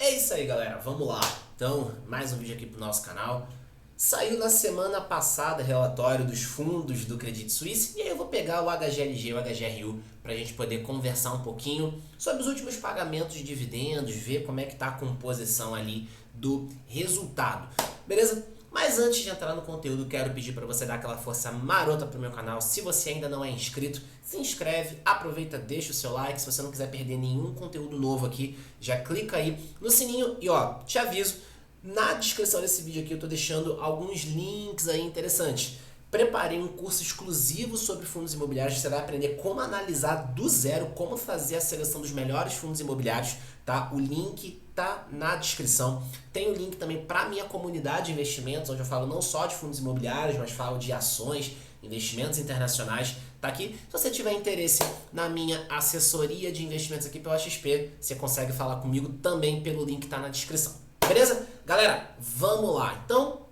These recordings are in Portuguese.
É isso aí, galera, vamos lá. Então, mais um vídeo aqui pro nosso canal. Saiu na semana passada relatório dos fundos do Credit Suisse e aí eu vou pegar o HGLG e o HGRU para a gente poder conversar um pouquinho sobre os últimos pagamentos de dividendos, ver como é que está a composição ali do resultado, beleza? Mas antes de entrar no conteúdo, quero pedir para você dar aquela força marota pro meu canal. Se você ainda não é inscrito, se inscreve, aproveita, deixa o seu like. Se você não quiser perder nenhum conteúdo novo aqui, já clica aí no sininho e ó, te aviso, na descrição desse vídeo aqui eu tô deixando alguns links aí interessantes. Preparei um curso exclusivo sobre fundos imobiliários, você vai aprender como analisar do zero, como fazer a seleção dos melhores fundos imobiliários, tá? O link tá na descrição. Tem o link também para minha comunidade de investimentos, onde eu falo não só de fundos imobiliários, mas falo de ações, investimentos internacionais. Tá aqui. Se você tiver interesse na minha assessoria de investimentos aqui pela XP, você consegue falar comigo também pelo link que tá na descrição. Beleza? Galera, vamos lá. Então,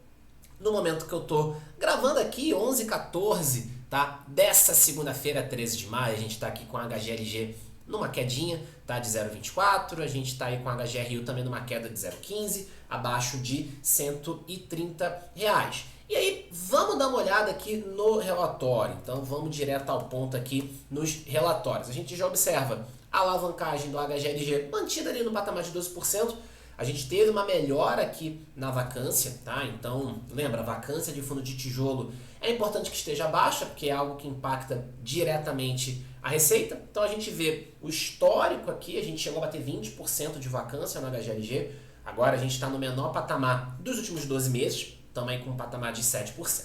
no momento que eu tô gravando aqui, 11h14, tá? Dessa segunda-feira, 13 de maio, a gente tá aqui com a HGLG numa quedinha, tá? De 0,24, a gente tá aí com a HGRU também numa queda de 0,15, abaixo de R$130. E aí, vamos dar uma olhada aqui no relatório. Então, vamos direto ao ponto aqui nos relatórios. A gente já observa a alavancagem do HGLG mantida ali no patamar de 12%. A gente teve uma melhora aqui na vacância, tá? Então, lembra, a vacância de fundo de tijolo é importante que esteja baixa, porque é algo que impacta diretamente a receita. Então, a gente vê o histórico aqui, a gente chegou a bater 20% de vacância no HGLG. Agora, a gente está no menor patamar dos últimos 12 meses, também com um patamar de 7%.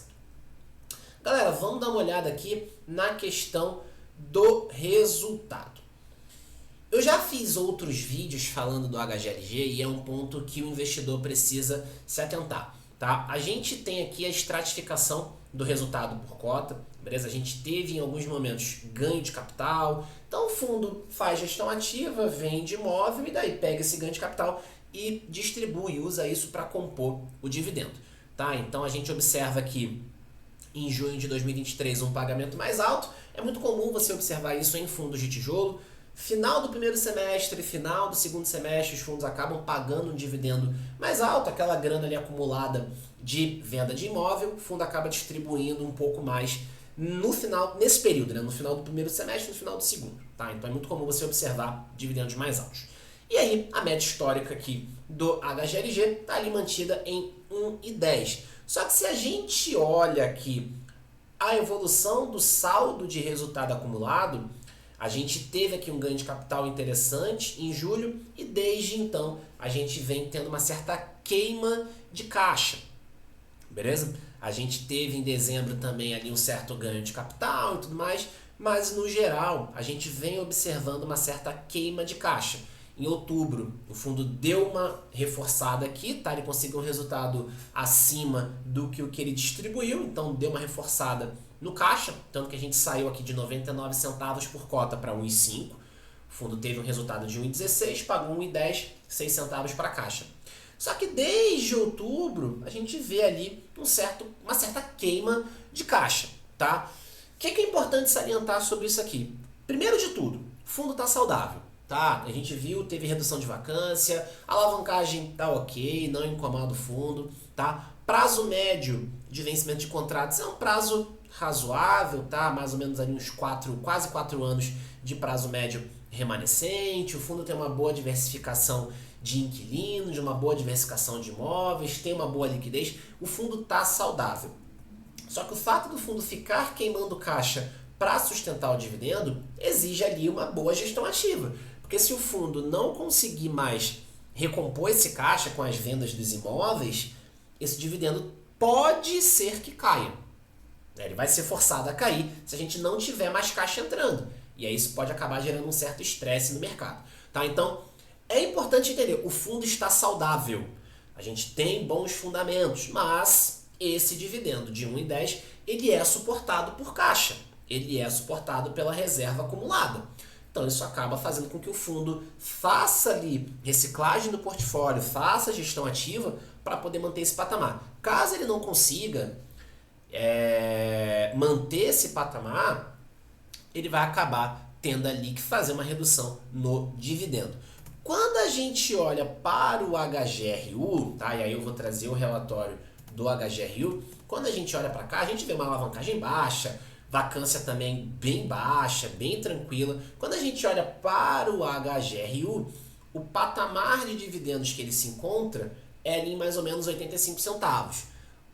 Galera, vamos dar uma olhada aqui na questão do resultado. Eu já fiz outros vídeos falando do HGLG e é um ponto que o investidor precisa se atentar, tá? A gente tem aqui a estratificação do resultado por cota, beleza? A gente teve em alguns momentos ganho de capital, então o fundo faz gestão ativa, vende imóvel e daí pega esse ganho de capital e distribui, usa isso para compor o dividendo, tá? Então a gente observa aqui em junho de 2023 um pagamento mais alto, é muito comum você observar isso em fundos de tijolo. Final do primeiro semestre, final do segundo semestre, os fundos acabam pagando um dividendo mais alto, aquela grana ali acumulada de venda de imóvel, o fundo acaba distribuindo um pouco mais no final, nesse período, né? No final do primeiro semestre e no final do segundo, tá? Então é muito comum você observar dividendos mais altos. E aí, a média histórica aqui do HGLG está ali mantida em 1,10. Só que se a gente olha aqui a evolução do saldo de resultado acumulado, a gente teve aqui um ganho de capital interessante em julho e desde então a gente vem tendo uma certa queima de caixa, beleza? A gente teve em dezembro também ali um certo ganho de capital e tudo mais, mas no geral a gente vem observando uma certa queima de caixa. Em outubro o fundo deu uma reforçada aqui, tá? Ele conseguiu um resultado acima do que o que ele distribuiu, então deu uma reforçada no caixa, tanto que a gente saiu aqui de 99 centavos por cota para 1,5. O fundo teve um resultado de 1,16, pagou 1,10, 6 centavos para a caixa. Só que desde outubro a gente vê ali uma certa queima de caixa, tá? O que é importante salientar sobre isso aqui? Primeiro de tudo, o fundo está saudável, tá? A gente viu, teve redução de vacância, a alavancagem tá ok, não incomoda o fundo, tá? Prazo médio de vencimento de contratos é um prazo razoável, tá? Mais ou menos ali uns quase 4 anos de prazo médio remanescente. O fundo tem uma boa diversificação de inquilinos, uma boa diversificação de imóveis, tem uma boa liquidez. O fundo está saudável. Só que o fato do fundo ficar queimando caixa para sustentar o dividendo exige ali uma boa gestão ativa. Porque se o fundo não conseguir mais recompor esse caixa com as vendas dos imóveis, esse dividendo pode ser que caia. Ele vai ser forçado a cair se a gente não tiver mais caixa entrando. E aí isso pode acabar gerando um certo estresse no mercado. Tá? Então, é importante entender, o fundo está saudável. A gente tem bons fundamentos, mas esse dividendo de 1,10, ele é suportado por caixa. Ele é suportado pela reserva acumulada. Então isso acaba fazendo com que o fundo faça ali reciclagem do portfólio, faça gestão ativa para poder manter esse patamar. Caso ele não consiga manter esse patamar, ele vai acabar tendo ali que fazer uma redução no dividendo. Quando a gente olha para o HGRU, tá? E aí eu vou trazer o relatório do HGRU. Quando a gente olha para cá, a gente vê uma alavancagem baixa, vacância também bem baixa, bem tranquila. Quando a gente olha para o HGRU, o patamar de dividendos que ele se encontra é ali em mais ou menos 85 centavos.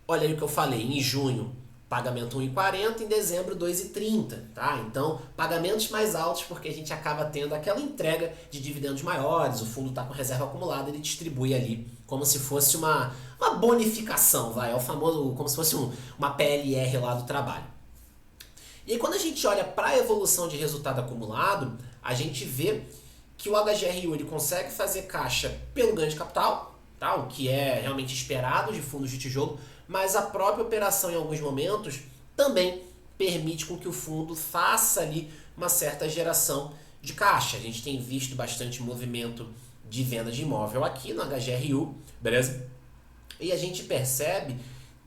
Olha aí o que eu falei, em junho, pagamento 1,40, em dezembro 2,30, tá? Então, pagamentos mais altos porque a gente acaba tendo aquela entrega de dividendos maiores, o fundo está com reserva acumulada, ele distribui ali como se fosse uma bonificação, vai, é o famoso, como se fosse uma PLR lá do trabalho. E aí quando a gente olha para a evolução de resultado acumulado, a gente vê que o HGRU ele consegue fazer caixa pelo ganho de capital, tá? O que é realmente esperado de fundos de tijolo, mas a própria operação em alguns momentos também permite com que o fundo faça ali uma certa geração de caixa. A gente tem visto bastante movimento de venda de imóvel aqui no HGRU, beleza? E a gente percebe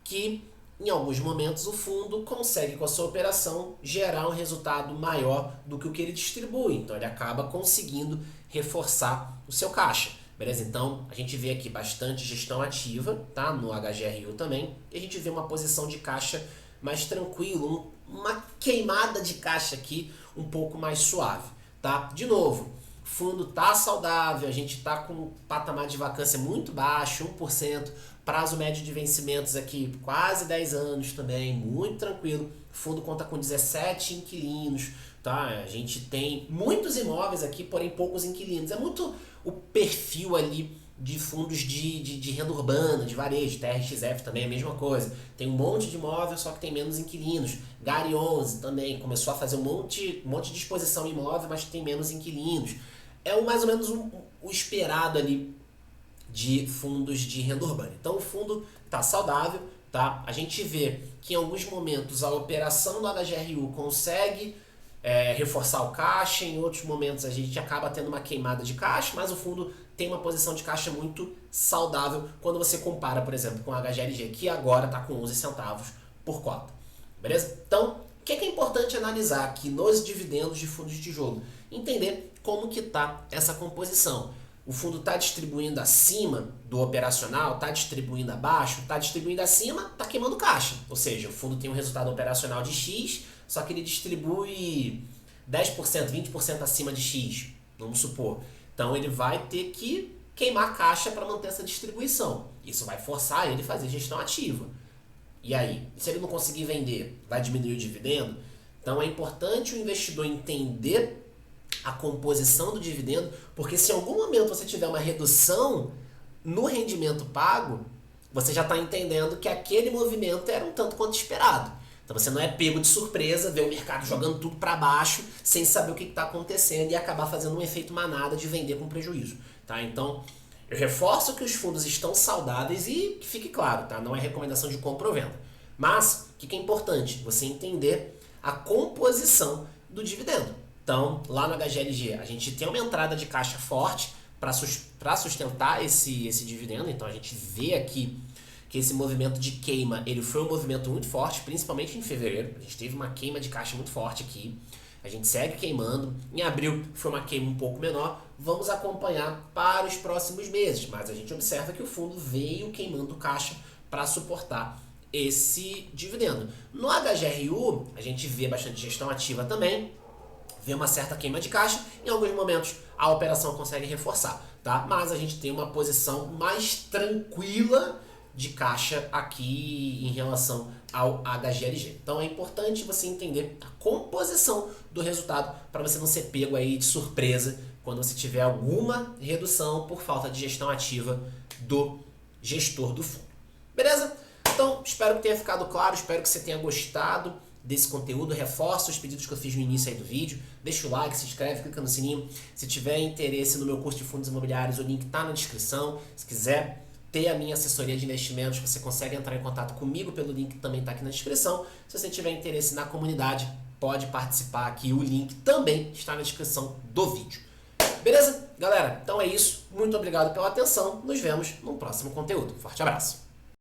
que em alguns momentos o fundo consegue com a sua operação gerar um resultado maior do que o que ele distribui, então ele acaba conseguindo reforçar o seu caixa. Beleza? Então, a gente vê aqui bastante gestão ativa, tá? No HGRU também. E a gente vê uma posição de caixa mais tranquilo, uma queimada de caixa aqui um pouco mais suave, tá? De novo, fundo tá saudável, a gente tá com um patamar de vacância muito baixo, 1%, prazo médio de vencimentos aqui quase 10 anos também, muito tranquilo. O fundo conta com 17 inquilinos, tá? A gente tem muitos imóveis aqui, porém poucos inquilinos. É muito o perfil ali de fundos de renda urbana, de varejo, TRXF também é a mesma coisa. Tem um monte de imóvel, só que tem menos inquilinos. Gari 11 também começou a fazer um monte de disposição imóvel, mas tem menos inquilinos. É mais ou menos o esperado ali de fundos de renda urbana. Então o fundo está saudável, tá? A gente vê que em alguns momentos a operação do HGRU consegue reforçar o caixa, em outros momentos a gente acaba tendo uma queimada de caixa, mas o fundo tem uma posição de caixa muito saudável quando você compara, por exemplo, com o HGLG, que agora está com 11 centavos por cota. Beleza? Então, o que é importante analisar aqui nos dividendos de fundos de tijolo? Entender como que está essa composição. O fundo está distribuindo acima do operacional, está distribuindo abaixo, está distribuindo acima, está queimando caixa. Ou seja, o fundo tem um resultado operacional de X, só que ele distribui 10%, 20% acima de X, vamos supor. Então ele vai ter que queimar caixa para manter essa distribuição. Isso vai forçar ele a fazer gestão ativa. E aí, se ele não conseguir vender, vai diminuir o dividendo? Então é importante o investidor entender a composição do dividendo, porque se em algum momento você tiver uma redução no rendimento pago, você já está entendendo que aquele movimento era um tanto quanto esperado. Então você não é pego de surpresa, ver o mercado jogando tudo para baixo, sem saber o que está acontecendo e acabar fazendo um efeito manada de vender com prejuízo. Tá? Então, eu reforço que os fundos estão saudáveis e que fique claro, tá? Não é recomendação de compra ou venda. Mas, o que é importante? Você entender a composição do dividendo. Então, lá no HGLG, a gente tem uma entrada de caixa forte para sustentar esse dividendo. Então, a gente vê aqui que esse movimento de queima, ele foi um movimento muito forte, principalmente em fevereiro. A gente teve uma queima de caixa muito forte aqui. A gente segue queimando. Em abril foi uma queima um pouco menor. Vamos acompanhar para os próximos meses. Mas a gente observa que o fundo veio queimando caixa para suportar esse dividendo. No HGRU, a gente vê bastante gestão ativa também. Vê uma certa queima de caixa, em alguns momentos a operação consegue reforçar, tá? Mas a gente tem uma posição mais tranquila de caixa aqui em relação ao HGLG. Então é importante você entender a composição do resultado para você não ser pego aí de surpresa quando você tiver alguma redução por falta de gestão ativa do gestor do fundo. Beleza? Então espero que tenha ficado claro, espero que você tenha gostado desse conteúdo. Reforço os pedidos que eu fiz no início aí do vídeo, deixa o like, se inscreve, clica no sininho. Se tiver interesse no meu curso de fundos imobiliários, o link está na descrição. Se quiser ter a minha assessoria de investimentos, você consegue entrar em contato comigo pelo link que também está aqui na descrição. Se você tiver interesse na comunidade, pode participar aqui, o link também está na descrição do vídeo. Beleza? Galera, então é isso. Muito obrigado pela atenção. Nos vemos no próximo conteúdo. Forte abraço.